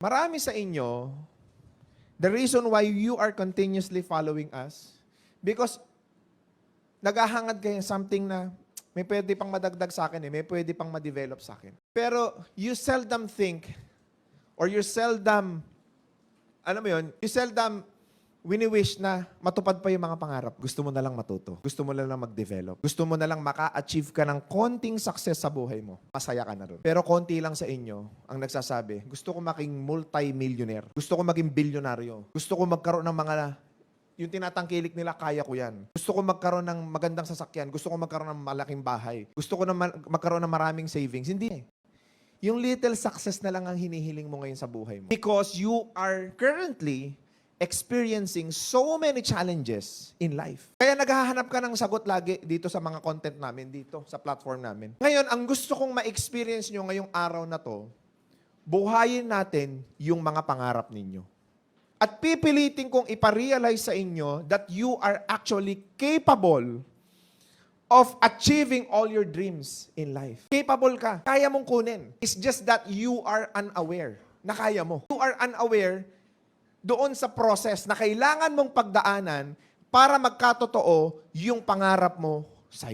Marami sa inyo, the reason why you are continuously following us, because naghahangad kayo something na may pwede pang madagdag sa akin, may pwede pang ma-develop sa akin. Pero you seldom think, or you seldom, alam mo yun, you seldom wini-wish na matupad pa yung mga pangarap. Gusto mo na lang matuto. Gusto mo na lang mag-develop. Gusto mo na lang maka-achieve ka ng konting success sa buhay mo. Masaya ka na ron. Pero konti lang sa inyo ang nagsasabi, gusto ko maging multi-millionaire. Gusto ko maging bilyonaryo. Gusto ko magkaroon ng mga, yung tinatangkilik nila, kaya ko yan. Gusto ko magkaroon ng magandang sasakyan. Gusto ko magkaroon ng malaking bahay. Gusto ko na magkaroon ng maraming savings. Hindi eh. Yung little success na lang ang hinihiling mo ngayon sa buhay mo. Because you are currently experiencing so many challenges in life. Kaya naghahanap ka ng sagot lagi dito sa mga content namin, dito sa platform namin. Ngayon, ang gusto kong ma-experience nyo ngayong araw na to, buhayin natin yung mga pangarap ninyo. At pipilitin kong iparealize sa inyo that you are actually capable of achieving all your dreams in life. Capable ka. Kaya mong kunin. It's just that you are unaware na kaya mo. You are unaware doon sa process na kailangan mong pagdaanan para magkatotoo yung pangarap mo